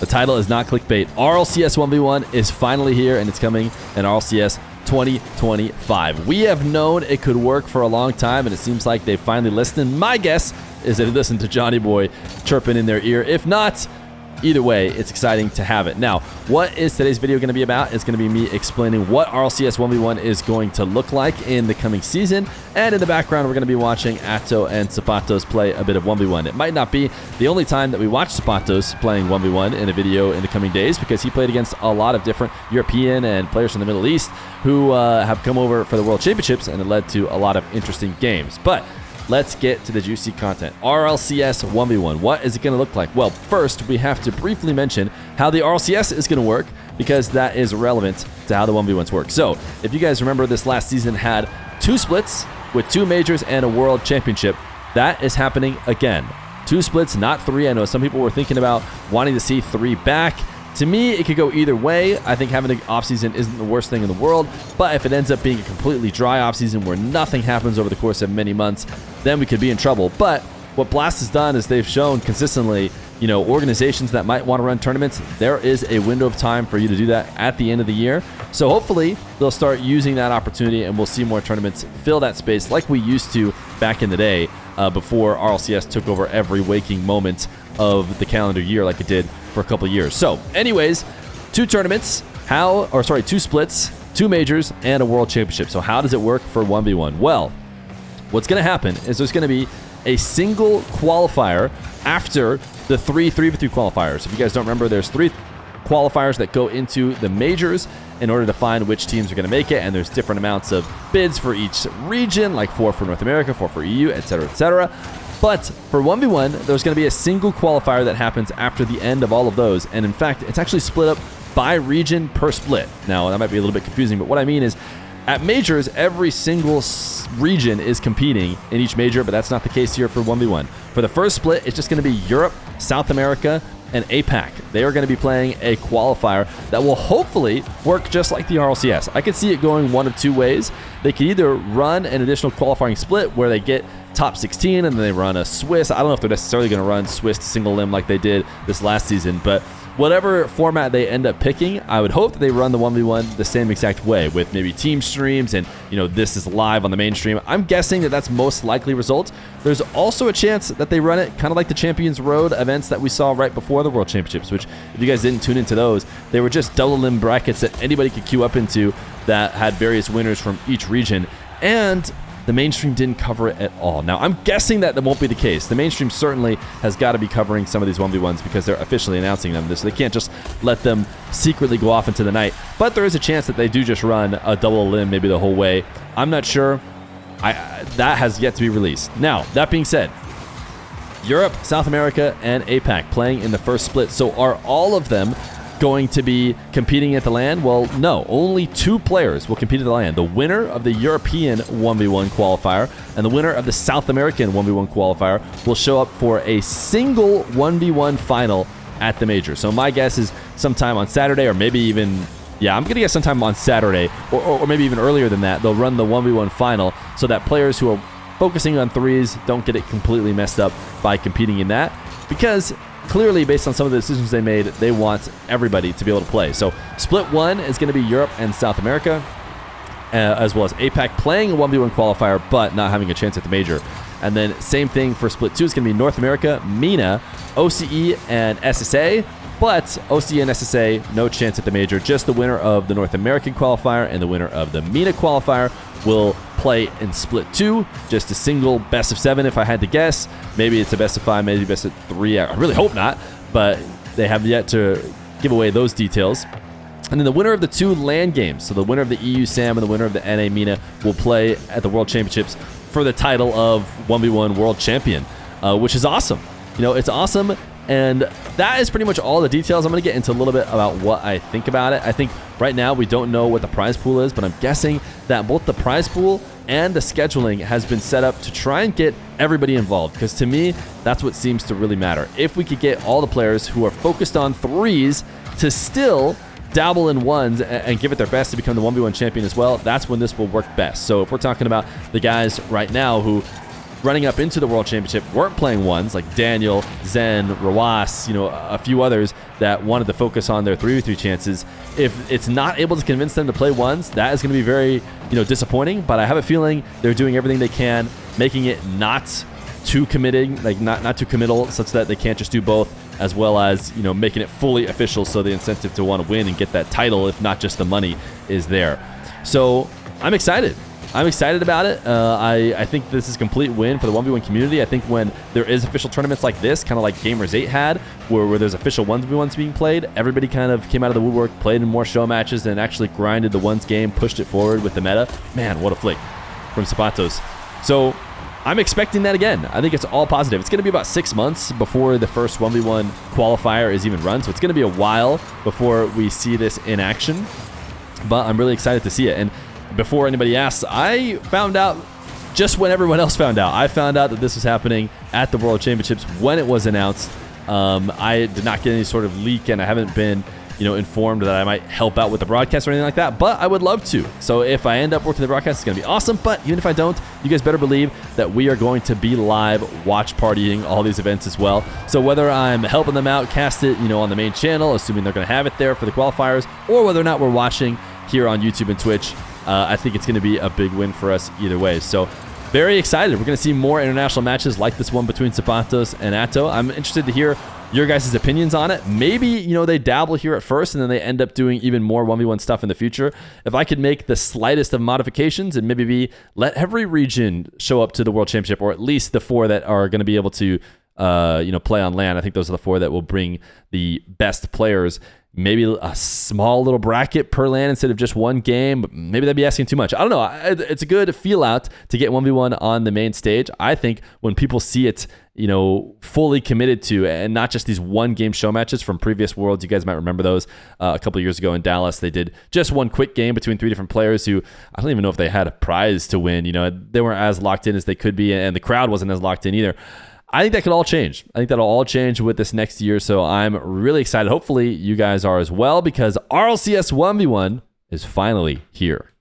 The title is not clickbait. RLCS 1v1 is finally here, and it's coming in RLCS 2025. We have known it could work for a long time, and it seems like they finally listened. My guess is they listened to Johnny Boy chirping in their ear. If not, either way, it's exciting to have it. Now, what is today's video going to be about? It's going to be me explaining what RLCS 1v1 is going to look like in the coming season. And in the background, we're going to be watching Atto and Zapatos play a bit of 1v1. It might not be the only time that we watch Zapatos playing 1v1 in a video in the coming days, because he played against a lot of different European and players from the Middle East who have come over for the World Championships, and it led to a lot of interesting games. But let's get to the juicy content. RLCS 1v1. What is it going to look like? Well, first, we have to briefly mention how the RLCS is going to work, because that is relevant to how the 1v1s work. So, if you guys remember, this last season had 2 splits with 2 majors and a world championship. That is happening again. 2 splits, not 3. I know some people were thinking about wanting to see 3 back. To me, it could go either way. I think having an offseason isn't the worst thing in the world, but if it ends up being a completely dry offseason where nothing happens over the course of many months, then we could be in trouble. But what Blast has done is they've shown consistently, organizations that might want to run tournaments, there is a window of time for you to do that at the end of the year. So hopefully they'll start using that opportunity, and we'll see more tournaments fill that space like we used to back in the day before RLCS took over every waking moment of the calendar year like it did for a couple of years. So anyways, 2 tournaments, 2 splits, 2 majors, and a world championship. So how does it work for 1v1? Well, what's going to happen is there's going to be a single qualifier after the 3v3 qualifiers. If you guys don't remember, there's 3 qualifiers that go into the majors in order to find which teams are going to make it, and there's different amounts of bids for each region, like 4 for North America, 4 for EU, etc., etc. But for 1v1, there's going to be a single qualifier that happens after the end of all of those, and in fact, it's actually split up by region per split. Now, that might be a little bit confusing, but what I mean is, at majors, every single region is competing in each major, but that's not the case here for 1v1. For the first split, it's just going to be Europe, South America, and APAC. They are going to be playing a qualifier that will hopefully work just like the RLCS. I could see it going one of 2 ways. They could either run an additional qualifying split where they get top 16 and then they run a Swiss. I don't know if they're necessarily going to run Swiss to single limb like they did this last season, but whatever format they end up picking, I would hope that they run the 1v1 the same exact way, with maybe team streams and, this is live on the main stream. I'm guessing that that's most likely result. There's also a chance that they run it kind of like the Champions Road events that we saw right before the World Championships, which, if you guys didn't tune into those, they were just double limb brackets that anybody could queue up into that had various winners from each region, and the mainstream didn't cover it at all. Now, I'm guessing that won't be the case. The mainstream certainly has got to be covering some of these 1v1s because they're officially announcing them. So they can't just let them secretly go off into the night. But there is a chance that they do just run a double limb maybe the whole way. I'm not sure. That has yet to be released. Now, that being said, Europe, South America, and APAC playing in the first split. So are all of them going to be competing at the LAN? Well, no. Only 2 players will compete at the LAN. The winner of the European 1v1 qualifier and the winner of the South American 1v1 qualifier will show up for a single 1v1 final at the major. So my guess is sometime on Saturday, or maybe even, I'm going to guess sometime on Saturday, or maybe even earlier than that, they'll run the 1v1 final so that players who are focusing on 3s don't get it completely messed up by competing in that, because clearly, based on some of the decisions they made, they want everybody to be able to play. So split 1 is going to be Europe and South America, as well as APAC playing a 1v1 qualifier, but not having a chance at the major. And then same thing for split 2. It's going to be North America, MENA, OCE, and SSA. But OCE and SSA, no chance at the major. Just the winner of the North American qualifier and the winner of the MENA qualifier will play in split 2. Just a single best of 7, if I had to guess. Maybe it's a best of 5, maybe best of 3. I really hope not, but they have yet to give away those details. And then the winner of the 2 LAN games, so the winner of the EU SAM and the winner of the NA MENA, will play at the World Championships for the title of 1v1 World Champion, which is awesome. It's awesome. And that is pretty much all the details. I'm going to get into a little bit about what I think about it. I think right now we don't know what the prize pool is, but I'm guessing that both the prize pool and the scheduling has been set up to try and get everybody involved, because to me, that's what seems to really matter. If we could get all the players who are focused on 3s to still dabble in 1s and give it their best to become the 1v1 champion as well, that's when this will work best. So if we're talking about the guys right now who running up into the World Championship weren't playing 1s, like Daniel, Zen, Rawas, a few others, that wanted to focus on their 3v3 chances. If it's not able to convince them to play ones, that is going to be very, disappointing. But I have a feeling they're doing everything they can, making it not too committing, like not too committal, such that they can't just do both, as well as making it fully official, so the incentive to want to win and get that title, if not just the money, is there. So I'm excited. I'm excited about it. I think this is a complete win for the 1v1 community. I think when there is official tournaments like this, kind of like Gamers 8 had, where there's official 1v1s being played, everybody kind of came out of the woodwork, played in more show matches, and actually grinded the ones game, pushed it forward with the meta. Man, what a flick from Zapatos. So I'm expecting that again. I think it's all positive. It's going to be about 6 months before the first 1v1 qualifier is even run, so it's going to be a while before we see this in action, but I'm really excited to see it. And before anybody asks, I found out just when everyone else found out. I found out that this was happening at the World Championships when it was announced. I did not get any sort of leak, and I haven't been informed that I might help out with the broadcast or anything like that, but I would love to. So if I end up working the broadcast, it's going to be awesome. But even if I don't, you guys better believe that we are going to be live watch partying all these events as well. So whether I'm helping them out, cast it, on the main channel, assuming they're going to have it there for the qualifiers, or whether or not we're watching here on YouTube and Twitch, I think it's going to be a big win for us either way. So very excited. We're going to see more international matches like this one between Zapatos and Atto. I'm interested to hear your guys' opinions on it. Maybe, they dabble here at first and then they end up doing even more 1v1 stuff in the future. If I could make the slightest of modifications and maybe let every region show up to the World Championship, or at least the 4 that are going to be able to play on LAN. I think those are the 4 that will bring the best players. Maybe a small little bracket per LAN instead of just one game. Maybe that'd be asking too much. I don't know. It's a good feel out to get 1v1 on the main stage. I think when people see it, fully committed to, and not just these one game show matches from previous Worlds. You guys might remember those a couple of years ago in Dallas. They did just one quick game between 3 different players who, I don't even know if they had a prize to win. They weren't as locked in as they could be, and the crowd wasn't as locked in either. I think that could all change. I think that'll all change with this next year. So I'm really excited. Hopefully you guys are as well, because RLCS 1v1 is finally here.